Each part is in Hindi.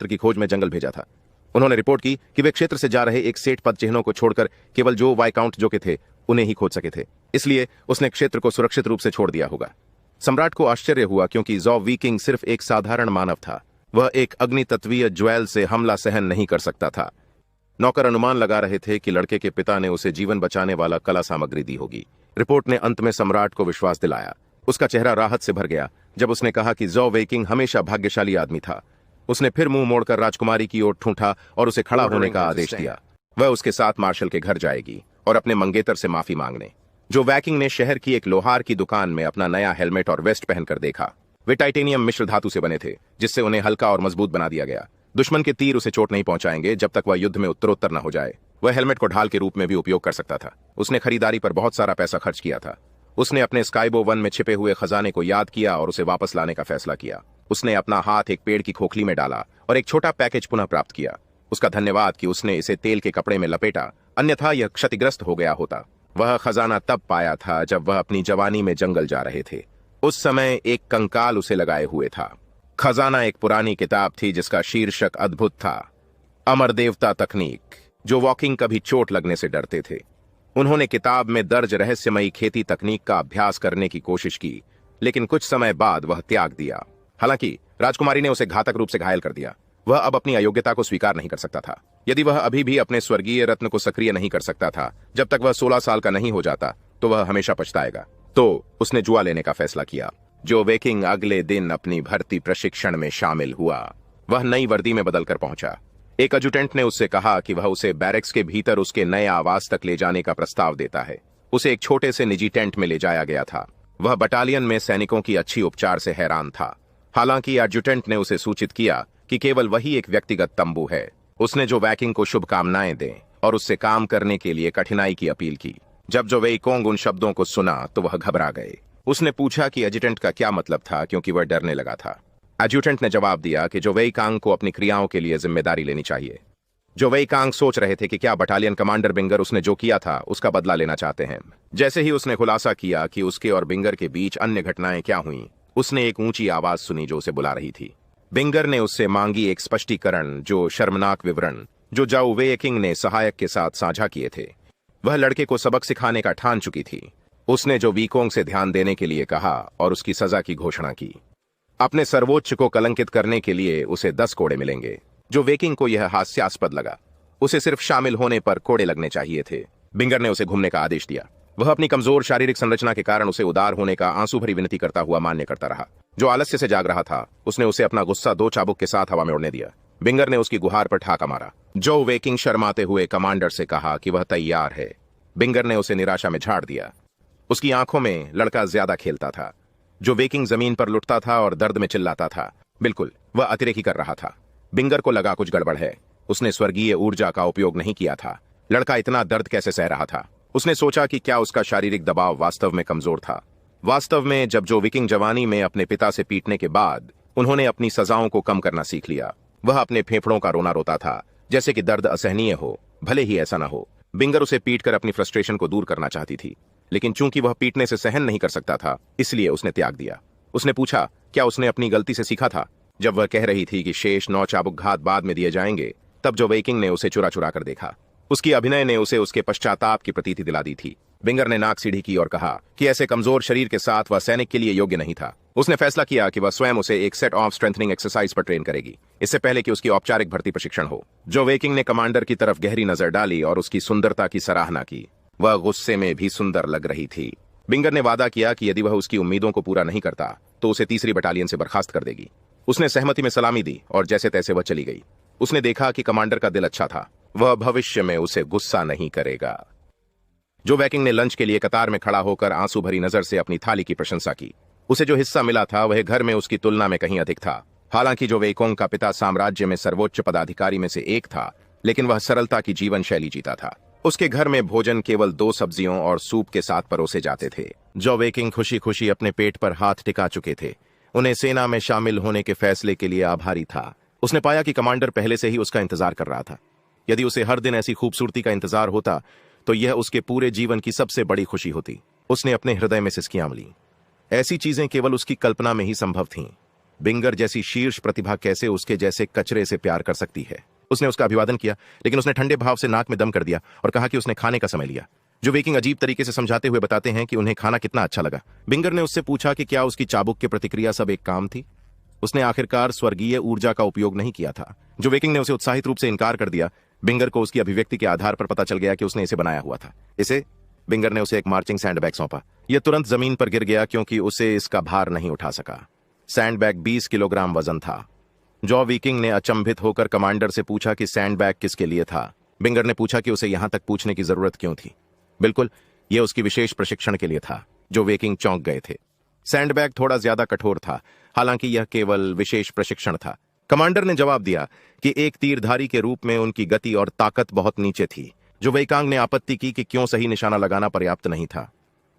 पुत्र की खोज में जंगल भेजा था। उन्होंने रिपोर्ट की कि वे क्षेत्र से जा रहे एक सेठ पद चिन्हों को छोड़कर केवल जो वाइकाउंट जो के थे उन्हें ही खोज सके थे, इसलिए उसने क्षेत्र को सुरक्षित रूप से छोड़ दिया होगा। सम्राट को आश्चर्य हुआ क्योंकि ज़ो वीकिंग सिर्फ एक साधारण मानव था, वह एक अग्नि तत्वीय ज्वेल से हमला सहन नहीं कर सकता था। नौकर अनुमान लगा रहे थे कि लड़के के पिता ने उसे जीवन बचाने वाला कला सामग्री दी होगी। रिपोर्ट ने अंत में सम्राट को विश्वास दिलाया। उसका चेहरा राहत से भर गया जब उसने कहा कि ज़ो वीकिंग हमेशा भाग्यशाली आदमी था। उसने फिर मुंह मोड़कर राजकुमारी की ओर ठूंठा और उसे खड़ा होने का आदेश दिया। वह उसके साथ मार्शल के घर जाएगी और अपने मंगेतर से माफी मांगने। जो वैकिंग ने शहर की एक लोहार की दुकान में अपना नया हेलमेट और वेस्ट पहनकर देखा। वे टाइटेनियम मिश्र धातु से बने थे, जिससे उन्हें हल्का और मजबूत बना दिया गया। दुश्मन के तीर उसे चोट नहीं पहुंचाएंगे जब तक वह युद्ध में उत्तरोत्तर न हो जाए। वह हेलमेट को ढाल के रूप में भी उपयोग कर सकता था। उसने खरीदारी पर बहुत सारा पैसा खर्च किया था। उसने अपने स्काइबो वन में छिपे हुए खजाने को याद किया और उसे वापस लाने का फैसला किया। उसने अपना हाथ एक पेड़ की खोखली में डाला और एक छोटा पैकेज पुनः प्राप्त किया। उसका धन्यवाद कि उसने इसे तेल के कपड़े में लपेटा, अन्यथा यह क्षतिग्रस्त हो गया होता। वह खजाना तब पाया था जब वह अपनी जवानी में जंगल जा रहे थे। उस समय एक कंकाल उसे लगाए हुए था। खजाना एक पुरानी किताब थी जिसका शीर्षक अद्भुत था, अमर देवता तकनीक। जो वॉकिंग कभी चोट लगने से डरते थे, उन्होंने किताब में दर्ज रहस्यमयी खेती तकनीक का अभ्यास करने की कोशिश की, लेकिन कुछ समय बाद वह त्याग दिया। हालांकि राजकुमारी ने उसे घातक रूप से घायल कर दिया। वह अब अपनी अयोग्यता को स्वीकार नहीं कर सकता था। यदि वह अभी भी अपने स्वर्गीय रत्न को सक्रिय नहीं कर सकता था जब तक वह 16 साल का नहीं हो जाता, तो वह हमेशा पछताएगा। तो उसने जुआ लेने का फैसला किया। जो वेकिंग अगले दिन अपनी भर्ती प्रशिक्षण में शामिल हुआ। वह नई वर्दी में बदलकर पहुंचा। एक एडजुटेंट ने उससे कहा कि वह उसे बैरक्स के भीतर उसके नए आवास तक ले जाने का प्रस्ताव देता है। उसे एक छोटे से निजी टेंट में ले जाया गया था। वह बटालियन में सैनिकों की अच्छी उपचार से हैरान था। हालांकि एडजुटेंट ने उसे सूचित किया कि केवल वही एक व्यक्तिगत तंबू है। उसने जो वैकिंग को शुभकामनाएं दें और उससे काम करने के लिए कठिनाई की अपील की। जब जो वेइकोंग उन शब्दों को सुना तो वह घबरा गए। उसने पूछा कि एडजुटेंट का क्या मतलब था, क्योंकि वह डरने लगा था। एडजुटेंट ने जवाब दिया कि जो वेइकांग को अपनी क्रियाओं के लिए जिम्मेदारी लेनी चाहिए। जो वेइकांग सोच रहे थे कि क्या बटालियन कमांडर बिंगर उसने जो किया था उसका बदला लेना चाहते हैं। जैसे ही उसने खुलासा किया कि उसके और बिंगर के बीच अन्य घटनाएं क्या हुई, उसने एक ऊंची आवाज सुनी जो उसे बुला रही थी। बिंगर ने उससे मांगी एक स्पष्टीकरण, जो शर्मनाक विवरण जो जाओ वेकिंग ने सहायक के साथ साझा किए थे। वह लड़के को सबक सिखाने का ठान चुकी थी। उसने जो वीकोंग से ध्यान देने के लिए कहा और उसकी सजा की घोषणा की। अपने सर्वोच्च को कलंकित करने के लिए उसे 10 कोड़े मिलेंगे। जो वेकिंग को यह हास्यास्पद लगा। उसे सिर्फ शामिल होने पर कोड़े लगने चाहिए थे। बिंगर ने उसे घूमने का आदेश दिया। वह अपनी कमजोर शारीरिक संरचना के कारण उसे उदार होने का आंसू भरी विनती करता हुआ मान्य करता रहा। जो आलस्य से जाग रहा था, उसने उसे अपना गुस्सा 2 चाबुक के साथ हवा में उड़ने दिया। बिंगर ने उसकी गुहार पर ठाका मारा। जो वेकिंग शर्माते हुए कमांडर से कहा कि वह तैयार है। बिंगर ने उसे निराशा में झाड़ दिया। उसकी आंखों में लड़का ज्यादा खेलता था। जो वेकिंग जमीन पर लुटता था और दर्द में चिल्लाता था। बिल्कुल, वह अतिरेकी कर रहा था। बिंगर को लगा कुछ गड़बड़ है। उसने स्वर्गीय ऊर्जा का उपयोग नहीं किया था। लड़का इतना दर्द कैसे सह रहा था? उसने सोचा कि क्या उसका शारीरिक दबाव वास्तव में कमजोर था। वास्तव में जब जो विकिंग जवानी में अपने पिता से पीटने के बाद उन्होंने अपनी सजाओं को कम करना सीख लिया, वह अपने फेफड़ों का रोना रोता था, जैसे कि दर्द असहनीय हो, भले ही ऐसा न हो। बिंगर उसे पीटकर अपनी फ्रस्ट्रेशन को दूर करना चाहती थी, लेकिन चूंकि वह पीटने से सहन नहीं कर सकता था, इसलिए उसने त्याग दिया। उसने पूछा, क्या उसने अपनी गलती से सीखा था? जब वह कह रही थी कि शेष 9 चाबुक घात बाद में दिए जाएंगे, तब जो वेकिंग ने उसे चुरा चुरा कर देखा। उसकी अभिनय ने उसे उसके पश्चाताप की प्रतीति दिला दी थी। बिंगर ने नाक सीढ़ी की और कहा कि ऐसे कमजोर शरीर के साथ वह सैनिक के लिए योग्य नहीं था। उसने फैसला किया कि वह स्वयं उसे एक सेट ऑफ स्ट्रेंथनिंग एक्सरसाइज पर ट्रेन करेगी, इससे पहले कि उसकी औपचारिक भर्ती प्रशिक्षण हो। जो वेकिंग ने कमांडर की तरफ गहरी नजर डाली और उसकी सुंदरता की सराहना की। वह गुस्से में भी सुंदर लग रही थी। बिंगर ने वादा किया कि यदि वह उसकी उम्मीदों को पूरा नहीं करता तो उसे तीसरी बटालियन से बर्खास्त कर देगी। उसने सहमति में सलामी दी और जैसे तैसे वह चली गई। उसने देखा कि कमांडर का दिल अच्छा था, वह भविष्य में उसे गुस्सा नहीं करेगा। जो वेकिंग ने लंच के लिए कतार में खड़ा होकर आंसू भरी नजर से अपनी थाली की प्रशंसा की। उसे जो हिस्सा मिला था वह घर में उसकी तुलना में कहीं अधिक था। हालांकि जो वेकोंग का पिता साम्राज्य में सर्वोच्च पदाधिकारी में से एक था, लेकिन वह सरलता की जीवन शैली जीता था। उसके घर में भोजन केवल 2 सब्जियों और सूप के साथ परोसे जाते थे। जो वेकिंग खुशी खुशी अपने पेट पर हाथ टिका चुके थे, उन्हें सेना में शामिल होने के फैसले के लिए आभारी था। उसने पाया कि कमांडर पहले से ही उसका इंतजार कर रहा था। यदि उसे हर दिन ऐसी खूबसूरती का इंतजार होता तो यह उसके पूरे जीवन की सबसे बड़ी खुशी होती। उसने अपने हृदय में सिसकियां ली। ऐसी चीजें केवल उसकी कल्पना में ही संभव थीं। बिंगर जैसी शीर्ष प्रतिभा कैसे उसके जैसे कचरे से प्यार कर सकती है। उसने उसका अभिवादन किया, लेकिन उसने ठंडे भाव से नाक में दम कर दिया और कहा कि उसने खाने का समय लिया। जो वेकिंग अजीब तरीके से समझाते हुए बताते हैं कि उन्हें खाना कितना अच्छा लगा। बिंगर ने उससे पूछा कि क्या उसकी चाबुक की प्रतिक्रिया सब एक काम थी। उसने आखिरकार स्वर्गीय ऊर्जा का उपयोग नहीं किया था। जो वेकिंग ने उसे उत्साहित रूप से इनकार कर दिया। बिंगर को उसकी अभिव्यक्ति के आधार पर पता चल गया कि उसने इसे बनाया हुआ था। बिंगर ने उसे एक मार्चिंग सैंडबैग सौंपा। यह तुरंत जमीन पर गिर गया क्योंकि उसे इसका भार नहीं उठा सका। सैंडबैग 20 किलोग्राम वजन था। जॉ वीकिंग ने अचंभित होकर कमांडर से पूछा कि सैंडबैग किसके लिए था। बिंगर ने पूछा कि उसे यहां तक पूछने की जरूरत क्यों थी। बिल्कुल, यह उसकी विशेष प्रशिक्षण के लिए था। जो वेकिंग चौंक गए थे। सैंडबैग थोड़ा ज्यादा कठोर था, हालांकि यह केवल विशेष प्रशिक्षण था। कमांडर ने जवाब दिया कि एक तीरधारी के रूप में उनकी गति और ताकत बहुत नीचे थी। जो वेकांग ने आपत्ति की कि क्यों सही निशाना लगाना पर्याप्त नहीं था।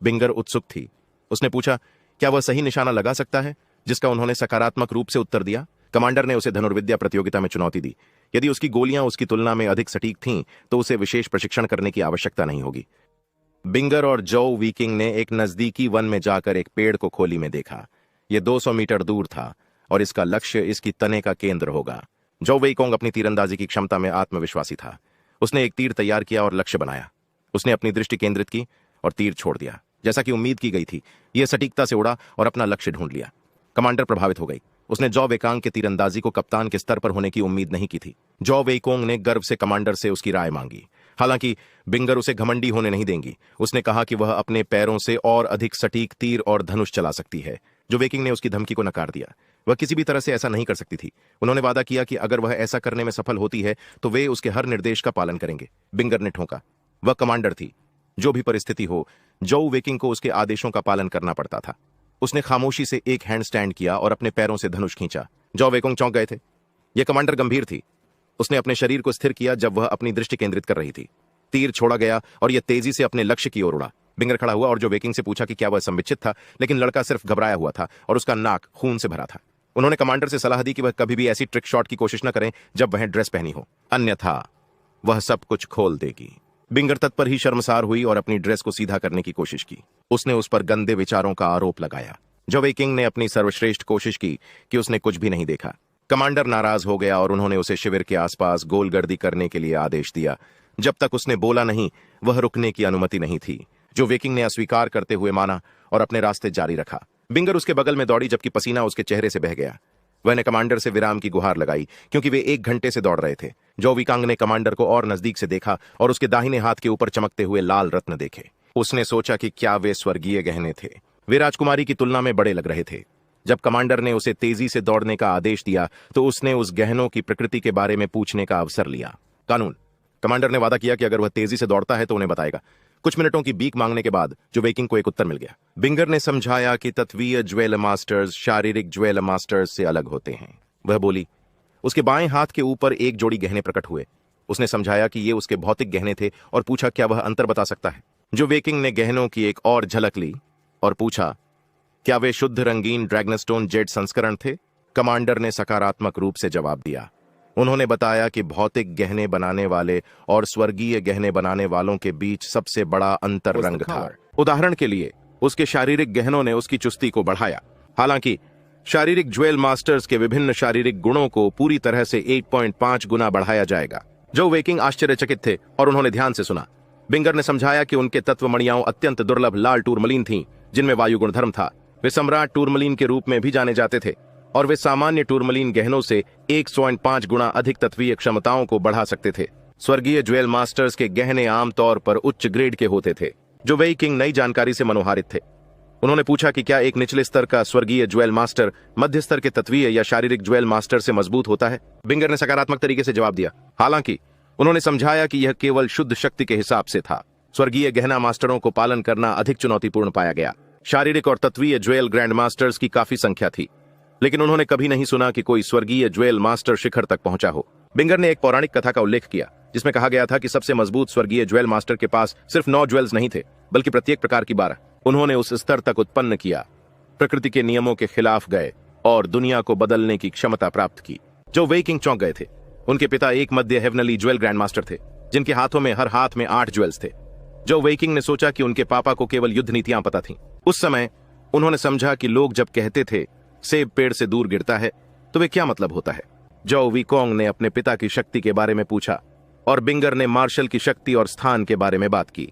बिंगर उत्सुक थी। उसने पूछा, क्या वह सही निशाना लगा सकता है, जिसका उन्होंने सकारात्मक रूप से उत्तर दिया। कमांडर ने उसे धनुर्विद्या प्रतियोगिता में चुनौती दी। यदि उसकी गोलियां उसकी तुलना में अधिक सटीक थीं, तो उसे विशेष प्रशिक्षण करने की आवश्यकता नहीं होगी। बिंगर और जो वीकिंग ने एक नजदीकी वन में जाकर एक पेड़ को खोली में देखा। यह 200 मीटर दूर था और इसका लक्ष्य इसकी तने का केंद्र होगा। जो वेकोंग अपनी तीरंदाजी की क्षमता में आत्मविश्वासी था। उसने एक तीर तैयार किया और लक्ष्य बनाया। उसने अपनी दृष्टि केंद्रित की और तीर छोड़ दिया। जैसा कि उम्मीद की गई थी, यह सटीकता से उड़ा और अपना लक्ष्य ढूंढ लिया। कमांडर प्रभावित हो गई। उसने जॉ वेकांग के तीरंदाजी को कप्तान के स्तर पर होने की उम्मीद नहीं की थी। जॉ वेकोंग ने गर्व से कमांडर से उसकी राय मांगी। हालांकि बिंगर उसे घमंडी होने नहीं देंगी। उसने कहा कि वह अपने पैरों से और अधिक सटीक तीर और धनुष चला सकती है। जो वेकिंग ने उसकी धमकी को नकार दिया। वह किसी भी तरह से ऐसा नहीं कर सकती थी। उन्होंने वादा किया कि अगर वह ऐसा करने में सफल होती है तो वे उसके हर निर्देश का पालन करेंगे। बिंगर ने ठोंका। वह कमांडर थी। जो भी परिस्थिति हो, जो वेकिंग को उसके आदेशों का पालन करना पड़ता था। उसने खामोशी से एक हैंड स्टैंड किया और अपने पैरों से धनुष खींचा। जो वेकोंग चौंक गए थे। यह कमांडर गंभीर थी। उसने अपने शरीर को स्थिर किया जब वह अपनी दृष्टि केंद्रित कर रही थी। तीर छोड़ा गया और यह तेजी से अपने लक्ष्य की ओर उड़ा। बिंगर खड़ा हुआ और जो वेकिंग से पूछा कि क्या वह संविचित था, लेकिन लड़का सिर्फ घबराया हुआ था और उसका नाक खून से भरा था। उन्होंने कमांडर से सलाह दी कि वह कभी भी ऐसी ट्रिक शॉट की कोशिश न करें जब वह ड्रेस पहनी हो, अन्यथा वह सब कुछ खोल देगी। बिंगर तत्पर ही शर्मसार हुई और अपनी ड्रेस को सीधा करने की कोशिश की। उसने उस पर गंदे विचारों का आरोप लगाया। जो वेकिंग ने अपनी सर्वश्रेष्ठ कोशिश की कि उसने कुछ भी नहीं देखा। कमांडर नाराज हो गया और उन्होंने उसे शिविर के आसपास गोलगर्दी करने के लिए आदेश दिया। जब तक उसने बोला नहीं, वह रुकने की अनुमति नहीं थी। जो वेकिंग ने अस्वीकार करते हुए माना और अपने रास्ते जारी रखा। बिंगर उसके बगल में दौड़ी जबकि पसीना उसके चेहरे से बह गया। वह ने कमांडर से विराम की गुहार लगाई क्योंकि वे 1 घंटे से दौड़ रहे थे। जो विकांग ने कमांडर को और नजदीक से देखा और उसके दाहिने हाथ के ऊपर चमकते हुए लाल रत्न देखे। उसने सोचा कि क्या वे स्वर्गीय गहने थे। वे राजकुमारी की तुलना में बड़े लग रहे थे। जब कमांडर ने उसे तेजी से दौड़ने का आदेश दिया तो उसने उस गहनों की प्रकृति के बारे में पूछने का अवसर लिया। कानून। कमांडर ने वादा किया कि अगर वह तेजी से दौड़ता है तो उन्हें बताएगा। कुछ मिनटों की बीक मांगने के बाद जो वेकिंग को एक उत्तर मिल गया। बिंगर ने समझाया कि तत्वीय ज्वेलर मास्टर्स शारीरिक ज्वेलर मास्टर्स से अलग होते हैं। वह बोली। उसके बाएं हाथ के ऊपर एक जोड़ी गहने प्रकट हुए। उसने समझाया कि ये उसके भौतिक गहने थे और पूछा क्या वह अंतर बता सकता है। जो वेकिंग ने गहनों की एक और झलक ली और पूछा क्या वे शुद्ध रंगीन ड्रैगनस्टोन जेड संस्करण थे। कमांडर ने सकारात्मक रूप से जवाब दिया। उन्होंने बताया कि भौतिक गहने बनाने वाले और स्वर्गीय गहने बनाने वालों के बीच सबसे बड़ा अंतर रंग था। उदाहरण के लिए उसके शारीरिक गहनों ने उसकी चुस्ती को बढ़ाया। हालांकि शारीरिक ज्वेल मास्टर्स के विभिन्न शारीरिक गुणों को पूरी तरह से 1.5 गुना बढ़ाया जाएगा। जो वेकिंग आश्चर्यचकित थे और उन्होंने ध्यान से सुना। बिंगर ने समझाया कि उनके तत्वमणियां अत्यंत दुर्लभ लाल टूरमलीन थीं, जिनमें वायु गुणधर्म था। वे सम्राट टूरमलीन के रूप में भी जाने जाते थे और वे सामान्य टूरमलीन गहनों से 1.5 गुना अधिक तत्वीय क्षमताओं को बढ़ा सकते थे। स्वर्गीय ज्वेल मास्टर्स के गहने आमतौर पर उच्च ग्रेड के होते थे। जो वेकिंग नई जानकारी से मनोहारित थे। उन्होंने पूछा कि क्या एक निचले स्तर का स्वर्गीय ज्वेल मास्टर मध्य स्तर के तत्वीय या शारीरिक ज्वेल मास्टर से मजबूत होता है। बिंगर ने सकारात्मक तरीके से जवाब दिया। हालांकि उन्होंने समझाया कि यह केवल शुद्ध शक्ति के हिसाब से था। स्वर्गीय गहना मास्टरों को पालन करना अधिक चुनौतीपूर्ण पाया गया। शारीरिक और तत्वीय ज्वेल ग्रैंड मास्टर्स की काफी संख्या थी, लेकिन उन्होंने कभी नहीं सुना कि कोई स्वर्गीय ज्वेल मास्टर शिखर तक पहुंचा हो। बिंगर ने एक पौराणिक कथा का उल्लेख किया जिसमें कहा गया था कि सबसे मजबूत स्वर्गीय ज्वेल मास्टर के पास सिर्फ 9 ज्वेल्स नहीं थे, बल्कि प्रत्येक प्रकार की 12। उन्होंने उस स्तर तक उत्पन्न किया, प्रकृति के नियमों के खिलाफ गए और दुनिया को बदलने की क्षमता प्राप्त की। जो वेकिंग चौंक गए थे। उनके पिता एक मध्य हेवनली ज्वेल ग्रैंड मास्टर थे, जिनके हाथों में हर हाथ में 8 ज्वेल्स थे। जो वेकिंग ने सोचा कि उनके पापा को केवल युद्ध नीतियां पता थीं। उस समय उन्होंने समझा कि लोग जब कहते थे सेब पेड़ से दूर गिरता है तो वे क्या मतलब होता है? जो वीकोंग ने अपने पिता की शक्ति के बारे में पूछा और बिंगर ने मार्शल की शक्ति और स्थान के बारे में बात की।